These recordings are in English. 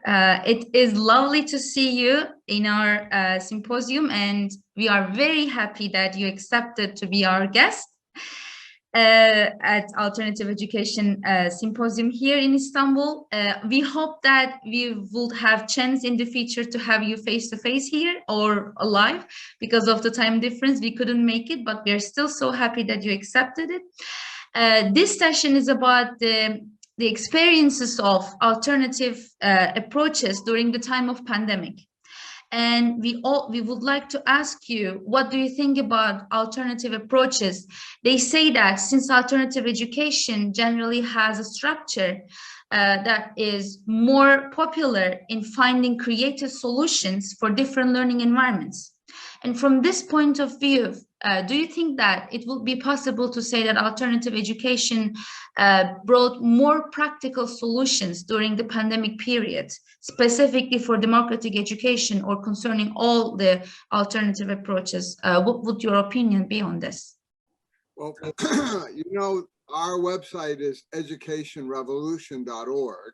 It is lovely to see you in our symposium, and we are very happy that you accepted to be our guest at Alternative Education Symposium here in Istanbul. We hope that we would have chance in the future to have you face to face here or live. Because of the time difference, we couldn't make it, but we are still so happy that you accepted it. This session is about the experiences of alternative approaches during the time of pandemic. And we would like to ask you, what do you think about alternative approaches? They say that since alternative education generally has a structure that is more popular in finding creative solutions for different learning environments. And from this point of view, do you think that it will be possible to say that alternative education brought more practical solutions during the pandemic period, specifically for democratic education or concerning all the alternative approaches? What would your opinion be on this? Well, you know, our website is educationrevolution.org.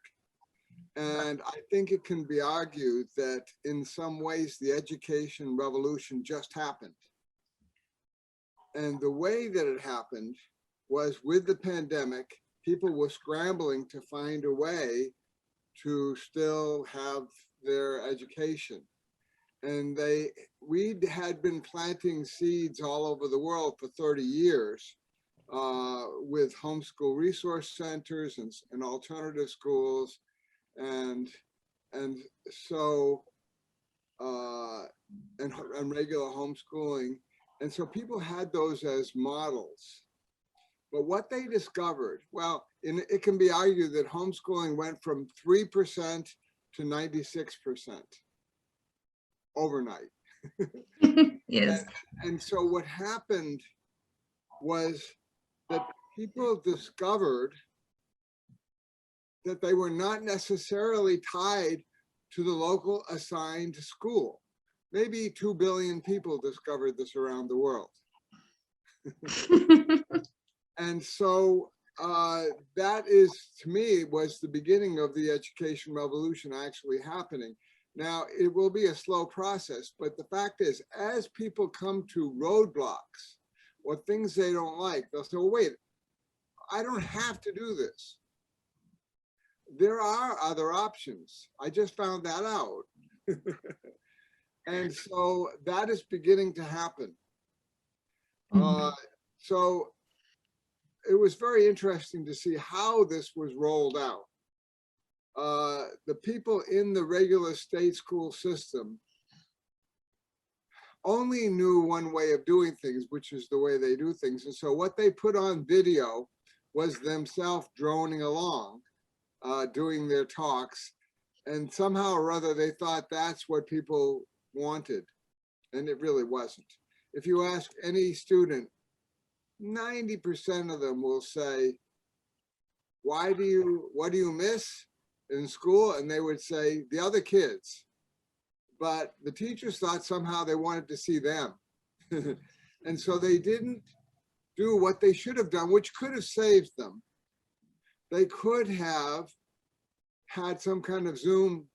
And I think it can be argued that in some ways the education revolution just happened. And the way that it happened was with the pandemic, people were scrambling to find a way to still have their education. And we had been planting seeds all over the world for 30 years with homeschool resource centers and alternative schools. And regular homeschooling. And so people had those as models. But what they discovered, well, it can be argued that homeschooling went from 3% to 96% overnight. Yes. And so what happened was that people discovered that they were not necessarily tied to the local assigned school. Maybe 2 billion people discovered this around the world. And so that is, to me, was the beginning of the education revolution actually happening. Now, it will be a slow process, but the fact is, as people come to roadblocks or things they don't like, they'll say, well, wait, I don't have to do this. There are other options. I just found that out. And so that is beginning to happen. So it was very interesting to see how this was rolled out. The people in the regular state school system only knew one way of doing things, which is the way they do things. And so what they put on video was themselves droning along, doing their talks. And somehow or other, they thought that's what people wanted. And it really wasn't. If you ask any student, 90% of them will say, what do you miss in school? And they would say, the other kids. But the teachers thought somehow they wanted to see them. And so they didn't do what they should have done, which could have saved them. They could have had some kind of Zoom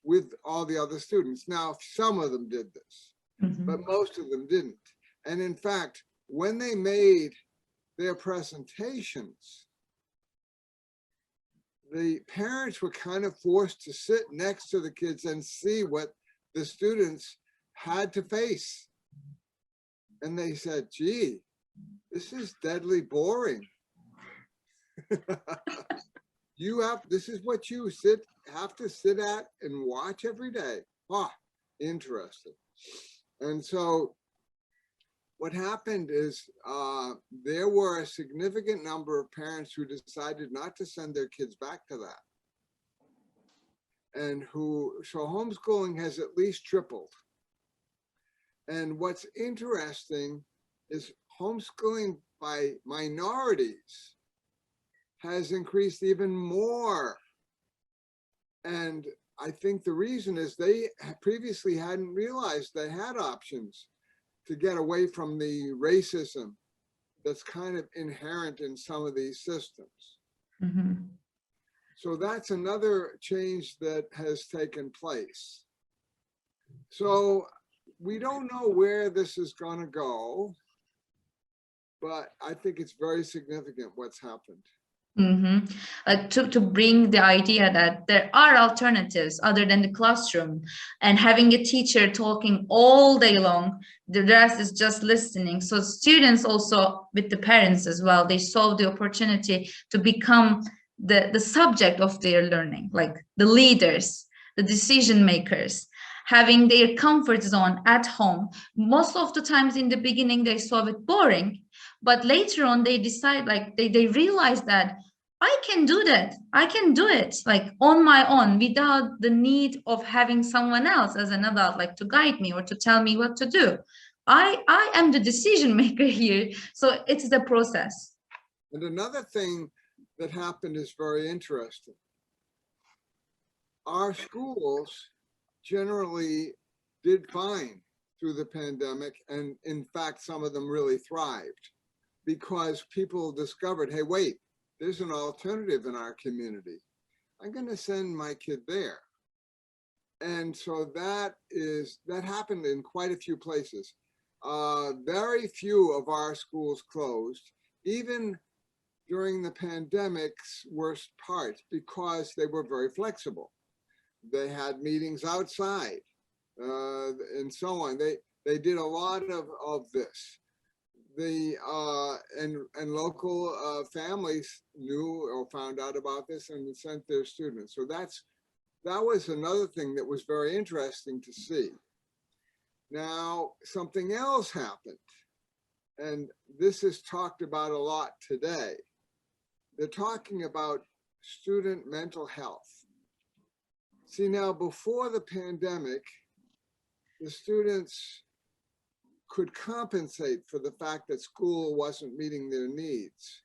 with all the other students. Now, some of them did this, but most of them didn't. And in fact, when they made their presentations, the parents were kind of forced to sit next to the kids and see what the students had to face. And they said, gee, this is deadly boring. This is what you have to sit at and watch every day. Ah, interesting. And so what happened is there were a significant number of parents who decided not to send their kids back to that. And so homeschooling has at least tripled. And what's interesting is homeschooling by minorities has increased even more. And I think the reason is they previously hadn't realized they had options to get away from the racism that's kind of inherent in some of these systems. So that's another change that has taken place. So we don't know where this is going to go, but I think it's very significant what's happened. To bring the idea that there are alternatives other than the classroom, and having a teacher talking all day long, the rest is just listening. So students also, with the parents as well, they saw the opportunity to become the subject of their learning, like the leaders, the decision makers, having their comfort zone at home. Most of the times in the beginning, they saw it boring, but later on they decide, like they realize that I can do that. I can do it like on my own without the need of having someone else as an adult, like to guide me or to tell me what to do. I am the decision maker here. So it's the process. And another thing that happened is very interesting. Our schools generally did fine through the pandemic. And in fact, some of them really thrived because people discovered, hey, wait, there's an alternative in our community. I'm going to send my kid there. And so that happened in quite a few places. Very few of our schools closed, even during the pandemic's worst parts, because they were very flexible. They had meetings outside and so on. They did a lot of this. And local families knew or found out about this and sent their students. So that was another thing that was very interesting to see. Now, something else happened, and this is talked about a lot today. They're talking about student mental health. See, now before the pandemic, the students could compensate for the fact that school wasn't meeting their needs.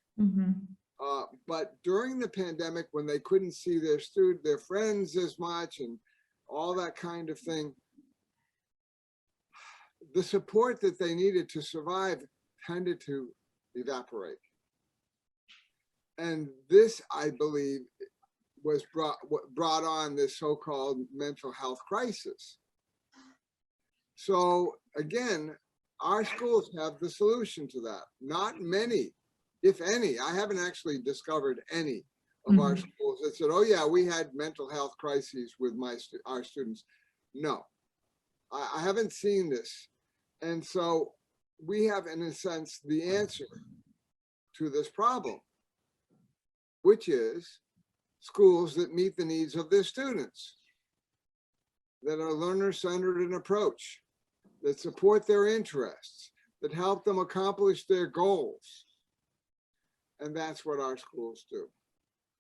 But during the pandemic, when they couldn't see their friends as much and all that kind of thing, the support that they needed to survive tended to evaporate. And this, I believe, was brought on this so-called mental health crisis. So again, our schools have the solution to that. Not many, if any. I haven't actually discovered any of our schools that said, oh yeah, we had mental health crises with our students. No, I haven't seen this. And so we have, in a sense, the answer to this problem, which is schools that meet the needs of their students, that are learner-centered in approach, that support their interests, that help them accomplish their goals. And that's what our schools do.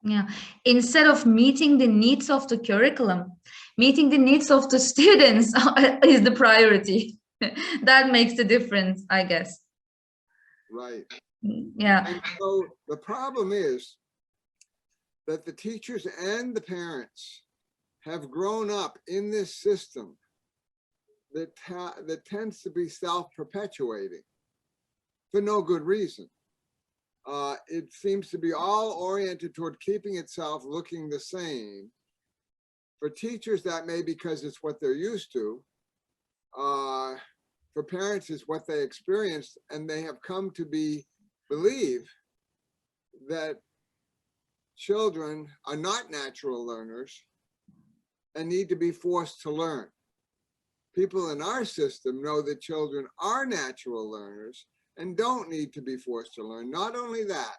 Yeah, instead of meeting the needs of the curriculum, meeting the needs of the students is the priority. That makes the difference, I guess. Right. Yeah. And so the problem is that the teachers and the parents have grown up in this system that tends to be self-perpetuating for no good reason. It seems to be all oriented toward keeping itself looking the same. For teachers, that may be because it's what they're used to. For parents, it's what they experienced, and they have come to believe that children are not natural learners and need to be forced to learn. People in our system know that children are natural learners and don't need to be forced to learn. Not only that,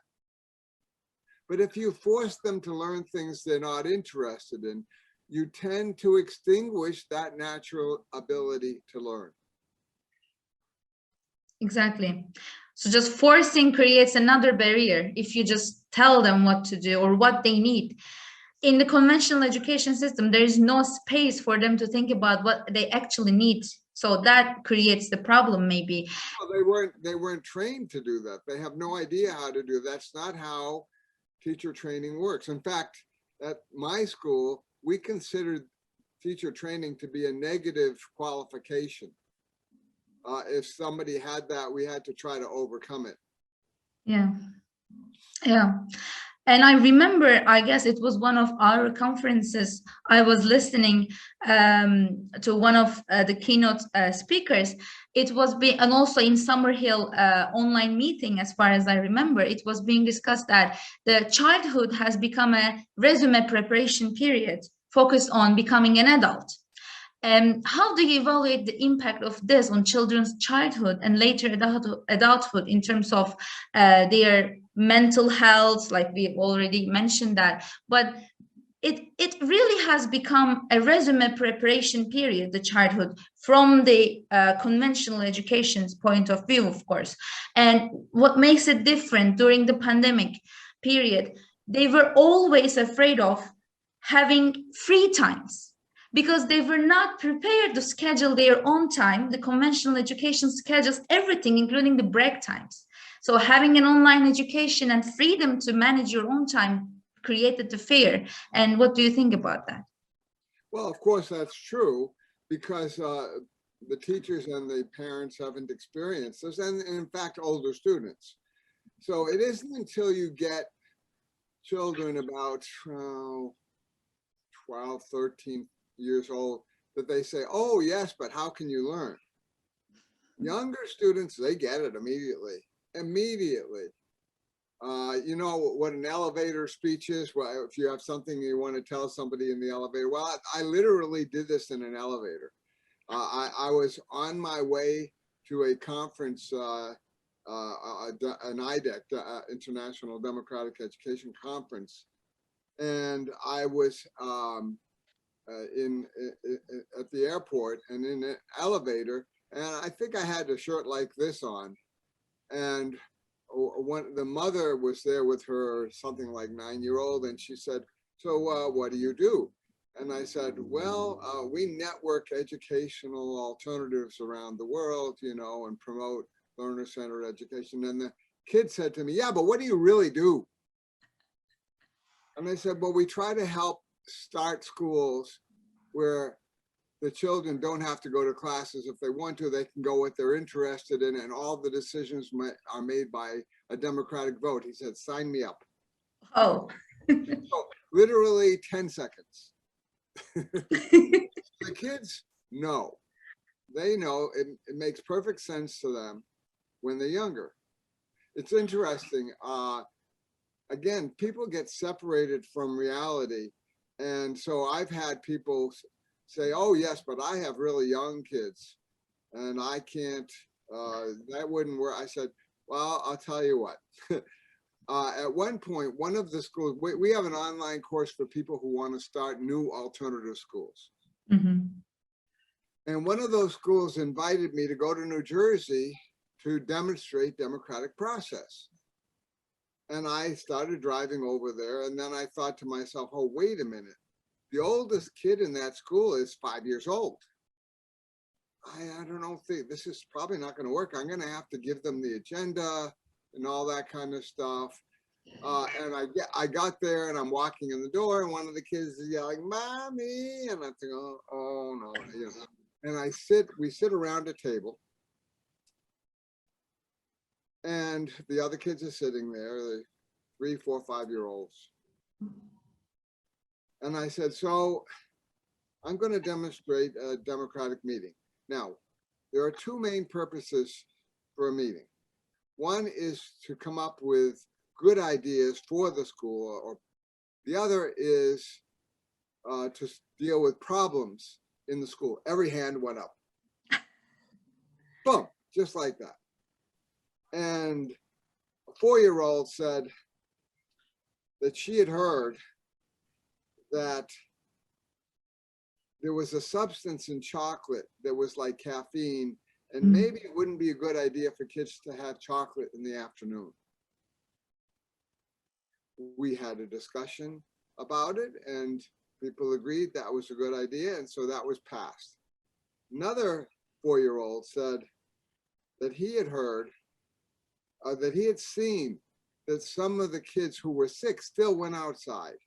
but if you force them to learn things they're not interested in, you tend to extinguish that natural ability to learn. Exactly. So just forcing creates another barrier if you just tell them what to do or what they need. In the conventional education system, there is no space for them to think about what they actually need. So that creates the problem, maybe. Well, they weren't trained to do that. They have no idea how to do that. That's not how teacher training works. In fact, at my school, we considered teacher training to be a negative qualification. If somebody had that, we had to try to overcome it. Yeah. Yeah. And I remember, I guess it was one of our conferences, I was listening to one of the keynote speakers. It was and also in Summerhill online meeting, as far as I remember, it was being discussed that the childhood has become a resume preparation period focused on becoming an adult. How do you evaluate the impact of this on children's childhood and later adulthood in terms of their mental health? Like we already mentioned that, but it really has become a resume preparation period, the childhood, from the conventional education's point of view, of course. And what makes it different during the pandemic period, they were always afraid of having free times, because they were not prepared to schedule their own time. The conventional education schedules everything, including the break times. So having an online education and freedom to manage your own time created the fear. And what do you think about that? Well, of course, that's true, because the teachers and the parents haven't experienced this, and in fact, older students. So it isn't until you get children about 12, 13 years old that they say, oh yes, but how can you learn? Younger students, they get it immediately. You know what an elevator speech is? Well, if you have something you want to tell somebody in the elevator, well, I literally did this in an elevator. I was on my way to a conference, an IDEC, International Democratic Education Conference, and I was at the airport and in an elevator, and I think I had a shirt like this on, and the mother was there with her something like 9-year-old, and she said, so what do you do? And I said, well, we network educational alternatives around the world, you know, and promote learner-centered education. And the kid said to me, yeah, but what do you really do? And I said, well, we try to help start schools where the children don't have to go to classes. If they want to, they can go what they're interested in, and all the decisions are made by a democratic vote. He said, sign me up. Oh. So literally 10 seconds. The kids know. They know it makes perfect sense to them when they're younger. It's interesting. Again, people get separated from reality. And so I've had people say, oh yes, but I have really young kids and I can't, that wouldn't work. I said, well, I'll tell you what. At one point, one of the schools, we have an online course for people who want to start new alternative schools. Mm-hmm. And one of those schools invited me to go to New Jersey to demonstrate democratic process. And I started driving over there, and then I thought to myself, oh, wait a minute. The oldest kid in that school is 5 years old. I don't think this is probably not going to work. I'm going to have to give them the agenda and all that kind of stuff. And I got there and I'm walking in the door and one of the kids is yelling, "Mommy!" And I'm thinking, oh no, you know. And we sit around a table. And the other kids are sitting there, the 3, 4, 5-year-olds. And I said, so I'm going to demonstrate a democratic meeting. Now, there are two main purposes for a meeting. One is to come up with good ideas for the school, or the other is to deal with problems in the school. Every hand went up. Boom, just like that. And a 4-year-old said that she had heard that there was a substance in chocolate that was like caffeine, and maybe it wouldn't be a good idea for kids to have chocolate in the afternoon. We had a discussion about it and people agreed that was a good idea, and so that was passed. Another 4-year-old said that he had heard, that he had seen that some of the kids who were sick still went outside.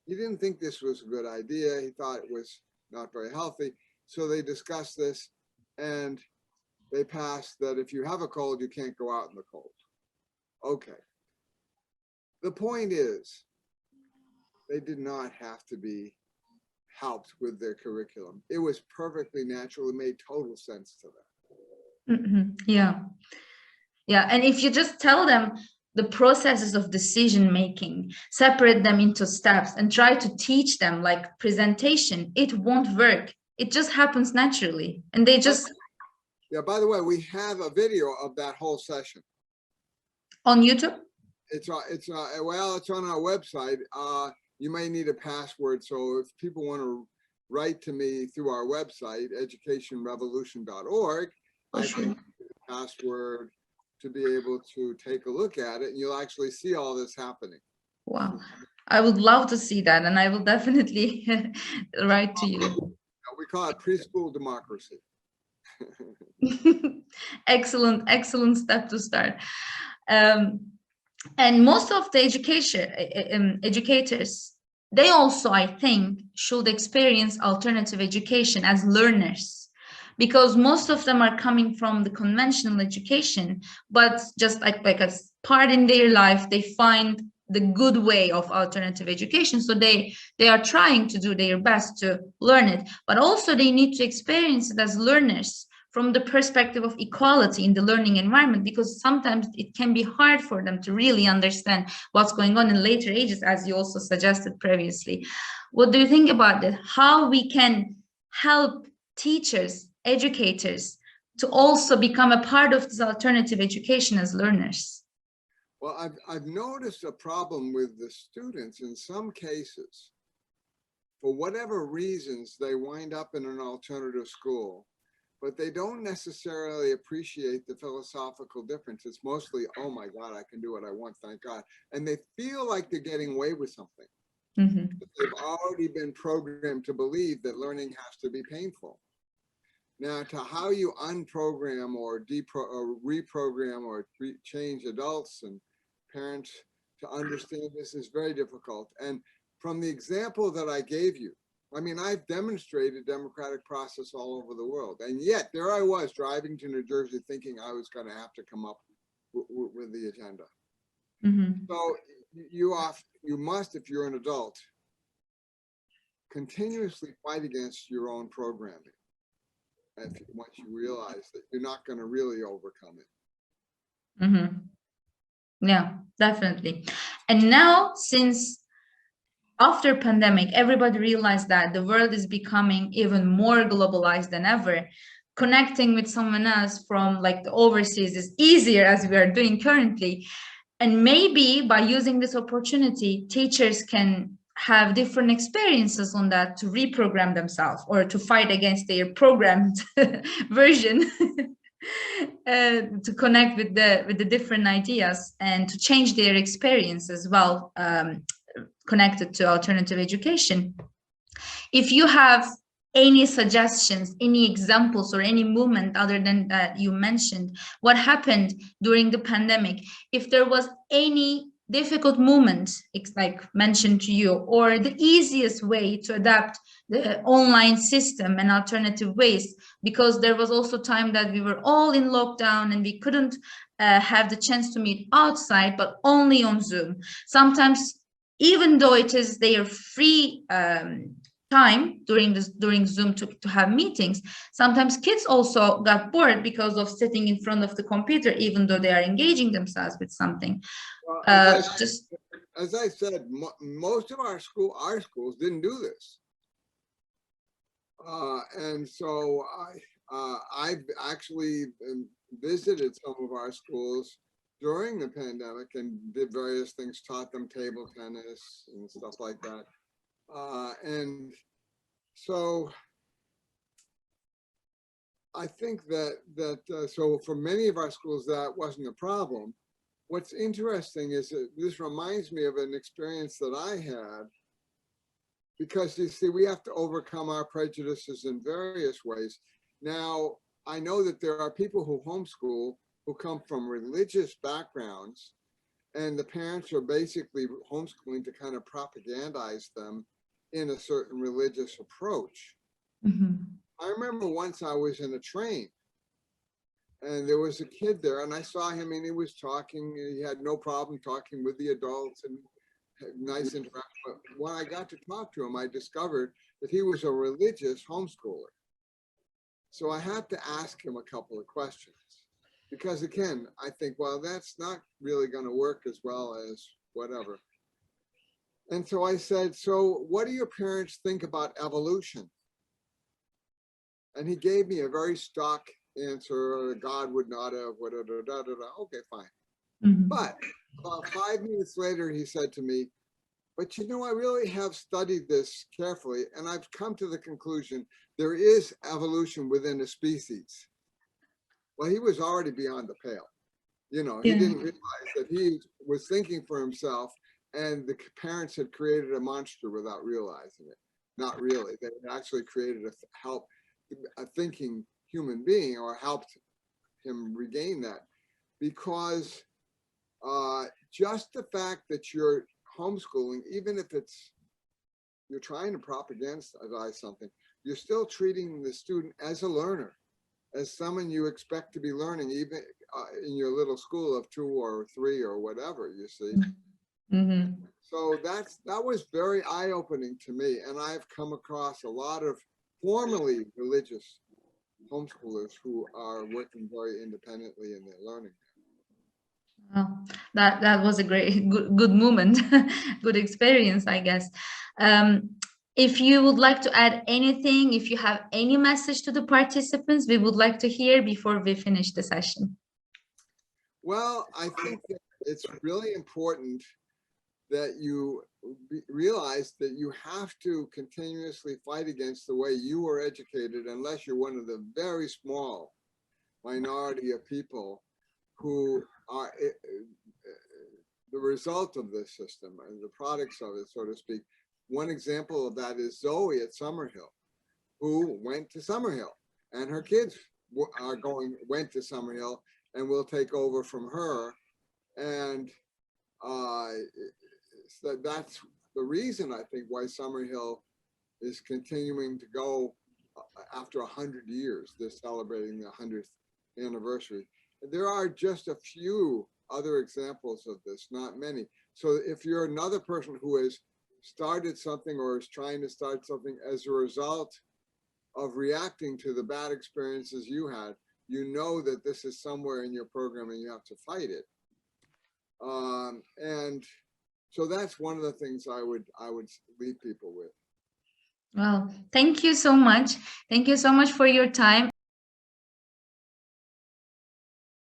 He didn't think this was a good idea. He thought it was not very healthy. So they discussed this and they passed that if you have a cold, you can't go out in the cold. Okay. the point is, they did not have to be helped with their curriculum. It was perfectly natural. It made total sense to them. Yeah. Yeah. And if you just tell them the processes of decision making, separate them into steps and try to teach them like presentation, it won't work. It just happens naturally. And they just... Yeah, by the way, we have a video of that whole session. On YouTube? Well, it's on our website. You may need a password. So if people want to write to me through our website, educationrevolution.org, I can give you the password to be able to take a look at it, and you'll actually see all this happening. Wow. I would love to see that, and I will definitely write to you. We call it preschool democracy. Excellent step to start. And most of the educators, they also, I think, should experience alternative education as learners, because most of them are coming from the conventional education, but just like as part in their life, they find the good way of alternative education. So they are trying to do their best to learn it, but also they need to experience it as learners from the perspective of equality in the learning environment, because sometimes it can be hard for them to really understand what's going on in later ages, as you also suggested previously. What do you think about that? How we can help teachers, educators to also become a part of this alternative education as learners? Well, I've noticed a problem with the students in some cases. For whatever reasons, they wind up in an alternative school, but they don't necessarily appreciate the philosophical difference. It's mostly, oh my God, I can do what I want, thank God. And they feel like they're getting away with something. They've already been programmed to believe that learning has to be painful. Now, to how you unprogram or reprogram or change adults and parents to understand this is very difficult. And from the example that I gave you, I mean, I've demonstrated democratic process all over the world. And yet there I was driving to New Jersey thinking I was going to have to come up with the agenda. So you must, if you're an adult, continuously fight against your own programming. Once you realize that you're not going to really overcome it. Yeah, definitely. And now, since after pandemic, everybody realized that the world is becoming even more globalized than ever. Connecting with someone else from like the overseas is easier, as we are doing currently. And maybe by using this opportunity, teachers can have different experiences on that to reprogram themselves or to fight against their programmed version. To connect with the different ideas and to change their experience as well, connected to alternative education. If you have any suggestions, any examples, or any movement other than that you mentioned, what happened during the pandemic, if there was any difficult moment, like mentioned to you, or the easiest way to adapt the online system and alternative ways, because there was also time that we were all in lockdown and we couldn't have the chance to meet outside, but only on Zoom. Sometimes, even though it is their free time during Zoom to have meetings, sometimes kids also got bored because of sitting in front of the computer, even though they are engaging themselves with something. Well, as I said, most of our schools didn't do this, and so I've actually visited some of our schools during the pandemic and did various things, taught them table tennis and stuff like that. And so I think that so for many of our schools, that wasn't a problem. What's interesting is that this reminds me of an experience that I had, because you see, we have to overcome our prejudices in various ways. Now, I know that there are people who homeschool who come from religious backgrounds, and the parents are basically homeschooling to kind of propagandize them in a certain religious approach. I remember once I was in a train And there was a kid there, and I saw him, and he was talking. He had no problem talking with the adults and had nice interaction. But when I got to talk to him, I discovered that he was a religious homeschooler. So I had to ask him a couple of questions because, again, I think, well, that's not really going to work as well as whatever. And so I said, so what do your parents think about evolution? And he gave me a very stock answer. God would not have, okay, fine. Mm-hmm. But about 5 minutes later, he said to me, but you know, I really have studied this carefully, and I've come to the conclusion there is evolution within a species. Well, he was already beyond the pale. You know, he didn't realize that he was thinking for himself, and the parents had created a monster without realizing it. Not really. They had actually created a thinking human being, or helped him regain that, because just the fact that you're homeschooling, even if you're trying to propagandize something, you're still treating the student as a learner, as someone you expect to be learning, even in your little school of 2 or 3 or whatever, you see. Mm-hmm. So that was very eye-opening to me, and I've come across a lot of formerly religious homeschoolers who are working very independently in their learning. Well, that was a good moment, good experience, I guess. If you would like to add anything, if you have any message to the participants, we would like to hear before we finish the session. Well, I think that it's really important that you realize that you have to continuously fight against the way you were educated, unless you're one of the very small minority of people who are the result of this system and the products of it, so to speak. One example of that is Zoe at Summerhill, who went to Summerhill, and her kids went to Summerhill, and will take over from her. And so that's the reason, I think, why Summerhill is continuing to go after 100 years. They're celebrating the 100th anniversary. There are just a few other examples of this, not many. So if you're another person who has started something or is trying to start something as a result of reacting to the bad experiences you had, you know that this is somewhere in your program and you have to fight it. And so that's one of the things I would leave people with. Well, thank you so much. Thank you so much for your time.